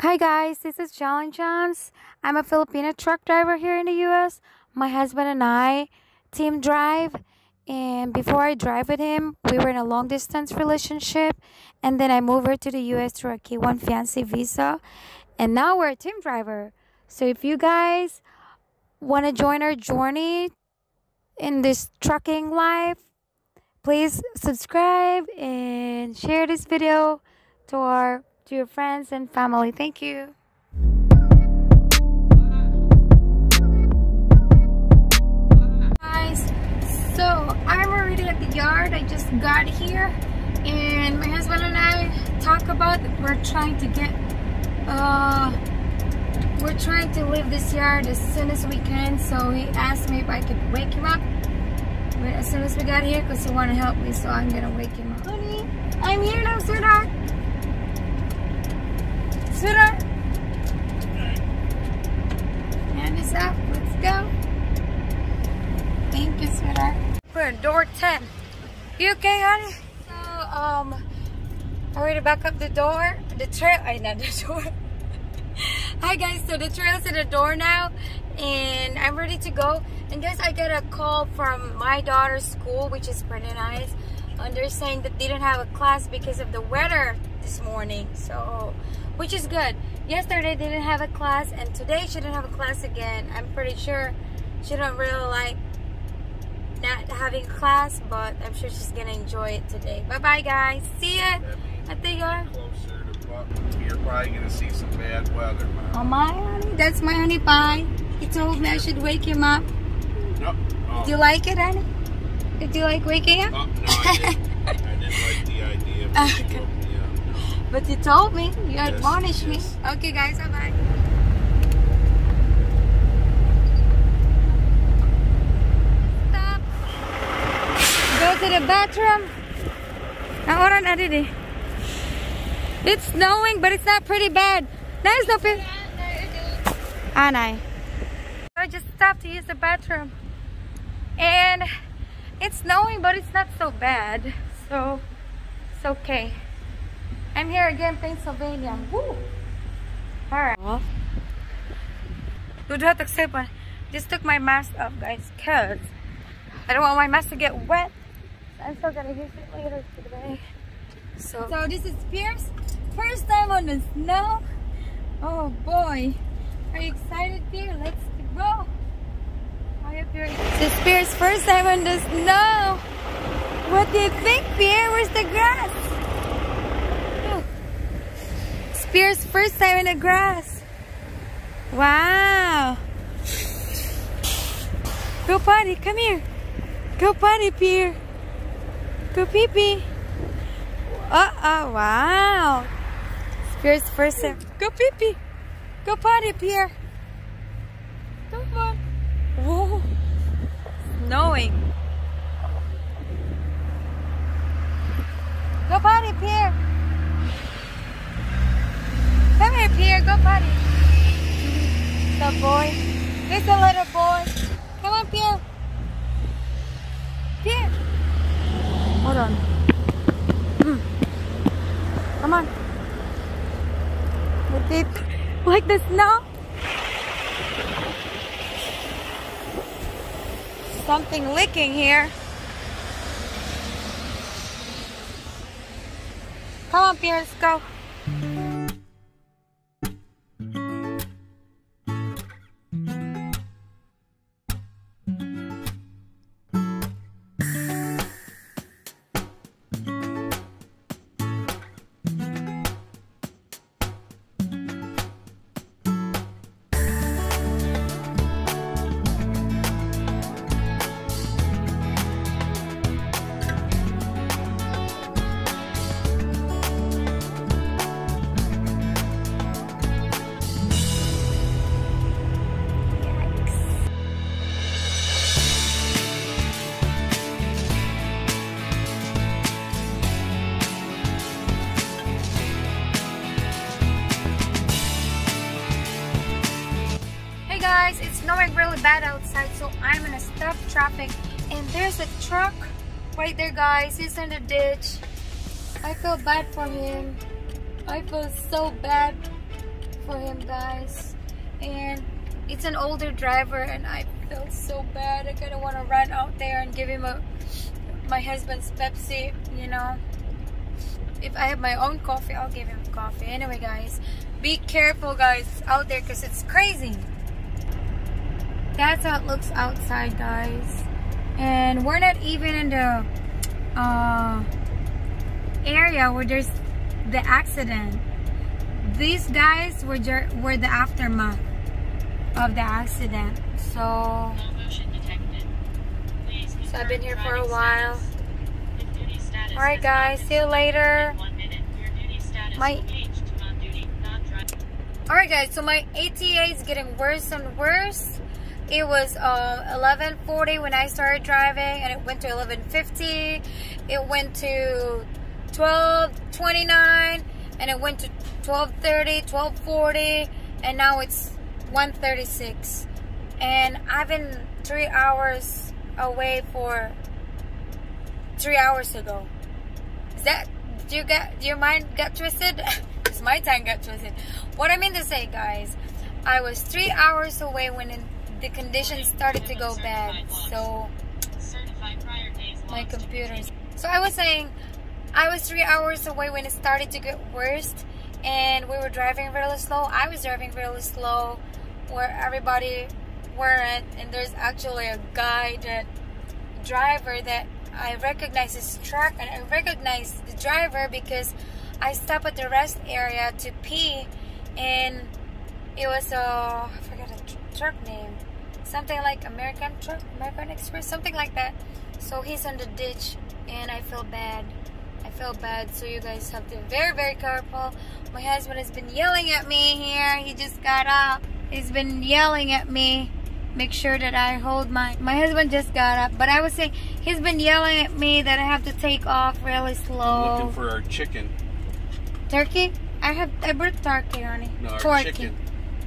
Hi guys, this is Jalen Johns. I'm a Filipina truck driver here in the US. My husband and I team drive, and before I drive with him, we were in a long distance relationship, and then I moved her to the US through a K1 fiancé visa, and now we're a team driver. So if you guys want to join our journey in this trucking life, please subscribe and share this video to your friends and family. Thank you. Guys, so I'm already at the yard. I just got here, and my husband and I talk about we're trying to leave this yard as soon as we can. So he asked me if I could wake him up as soon as we got here because he wanted to help me, so I'm gonna wake him up. Honey, I'm here now, sweetheart. Sweetheart, hand this up. Let's go. Thank you, sweetheart. We're at door 10. You okay, honey? So, I'm ready to back up the door. The trail. Not the door. Hi guys. So the trail's at the door now, and I'm ready to go. And guys, I got a call from my daughter's school, which is pretty nice. And they're saying that they didn't have a class because of the weather this morning. So, which is good. Yesterday they didn't have a class, and today she didn't have a class again. I'm pretty sure she don't really like not having a class, but I'm sure she's gonna enjoy it today. Bye bye guys. See ya at the yard. Closer to Buck. You're probably gonna see some bad weather, Mom. Oh my honey, that's my honey pie. He told me I should wake him up. Nope. Oh. Did you like it, honey? Did you like waking up? Oh, no, I didn't. I didn't like the idea. Okay. But you told me. You admonished me. Yes. Okay, guys. Bye-bye. Stop. Go to the bathroom. Naoran na didi. It's snowing, but it's not pretty bad. Nice, no fit. Anay. I just stopped to use the bathroom. And it's snowing, but it's not so bad. So, it's okay. I'm here again, Pennsylvania. Woo! Alright. Just took my mask off, guys, because I don't want my mask to get wet. So I'm still gonna use it later today. So this is Pierce. First time on the snow. Oh boy. Are you excited, Pierce? Let's go. This is Pierce's first time on the snow. What do you think, Pierce? Where's the grass? Pierce's first time in the grass. Wow. Go potty, come here. Go potty, Pierre. Go pee pee. Uh-oh, wow. Pierce's first time. Go pee pee. Go potty, Pierre. Come on. Whoa. Snowing. Go potty, Pierre. Come here, Pierre. Go potty. The boy. Here's the little boy. Come on, Pierre. Pierre. Hold on. Come on. With it. Like the snow. Something licking here. Come on, Pierre. Let's go. Guys, it's snowing really bad outside, so I'm gonna stop traffic, and there's a truck right there, guys. He's in the ditch. I feel bad for him. I feel so bad for him, guys. And it's an older driver, and I feel so bad. I kind of want to run out there and give him my husband's Pepsi, you know. If I have my own coffee, I'll give him coffee. Anyway, guys, be careful, guys, out there, because it's crazy. That's how it looks outside, guys. And we're not even in the area where there's the accident. These guys were the aftermath of the accident. So I've been here for a while. Alright, guys, see you later. Alright, guys, so my ATA is getting worse and worse. It was 11:40 when I started driving, and it went to 11:50. It went to 12:29, and it went to 12:30, 12:40, and now it's 1:36. And I've been 3 hours away for 3 hours ago. Is that, do your mind got twisted? Because my time got twisted. What I mean to say, guys, I was 3 hours away when the conditions started to go bad. So my computers. So I was saying, I was 3 hours away when it started to get worse, and we were driving really slow. I was driving really slow where everybody weren't, and there's actually a guy, that driver, that I recognize his truck, and I recognize the driver because I stopped at the rest area to pee, and it was I forgot the truck name, something like American Express, something like that. So he's in the ditch, and I feel bad. So you guys have to be very, very careful. My husband has been yelling at me here. He just got up. He's been yelling at me. Make sure that I hold my husband just got up, but I was saying he's been yelling at me that I have to take off really slow. Looking for our chicken. Turkey? I brought turkey, honey. No, our turkey. Chicken.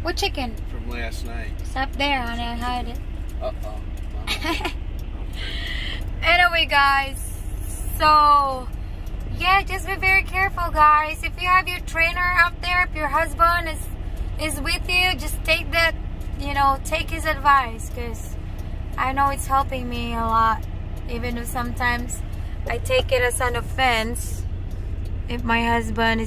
What chicken? From last night. It's up there, honey. I hide it. Uh-oh. Anyway, guys, so yeah, just be very careful, guys. If you have your trainer out there, if your husband is with you, just take that, you know, take his advice, because I know it's helping me a lot, even though sometimes I take it as an offense if my husband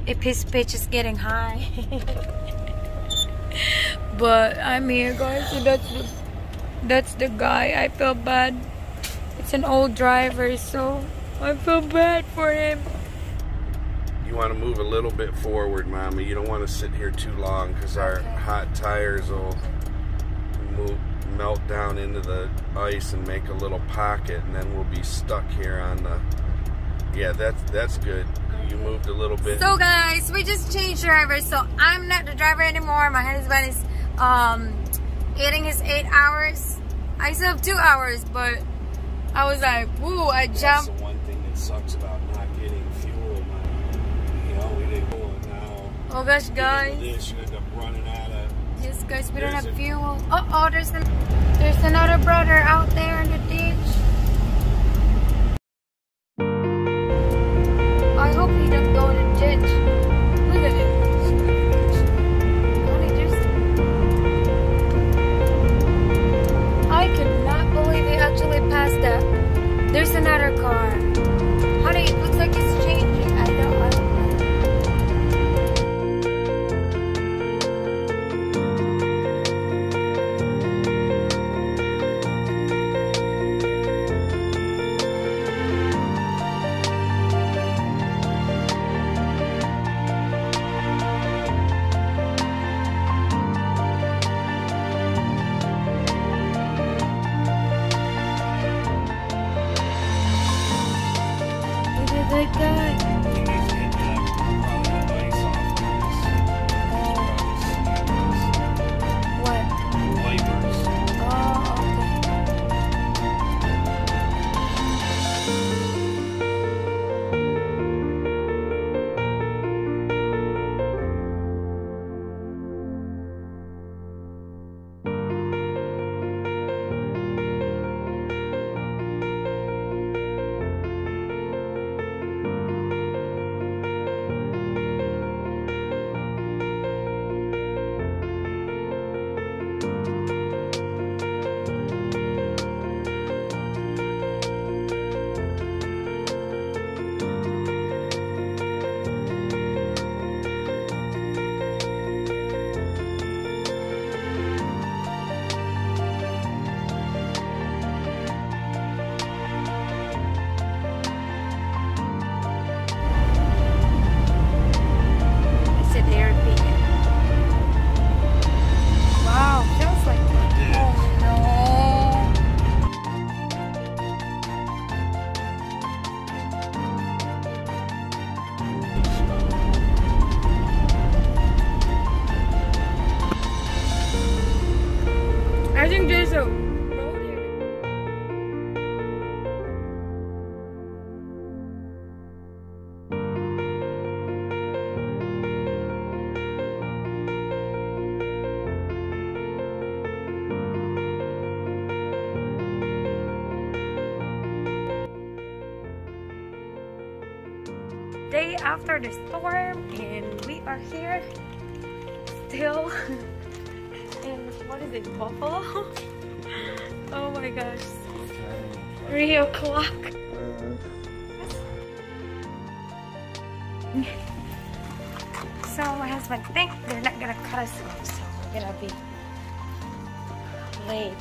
if his pitch is getting high. But I'm here, guys, so that's the guy. I feel bad. It's an old driver, so I feel bad for him. You want to move a little bit forward, Mommy. You don't want to sit here too long, because our hot tires will melt down into the ice and make a little pocket, and then we'll be stuck here on the... Yeah, that's good. You moved a little bit. So guys, we just changed drivers, so I'm not the driver anymore. My husband is getting his 8 hours. I still have 2 hours, but I was like, woo, I jumped. That's the one thing that sucks about not getting fuel, man. You know, we didn't go now. Oh gosh, guys. This, you end up running out of... Yes, guys, we don't have fuel. Uh-oh, there's another brother out there in the ditch. I hope he doesn't go in the ditch. Look at it. I could not believe he actually passed that. There's another car. Honey, it looks like it's changing. I don't know. day after the storm, and we are here still in, what is it, Buffalo? Oh my gosh, 3 o'clock. So my husband thinks they're not gonna cut us off, so we're gonna be late.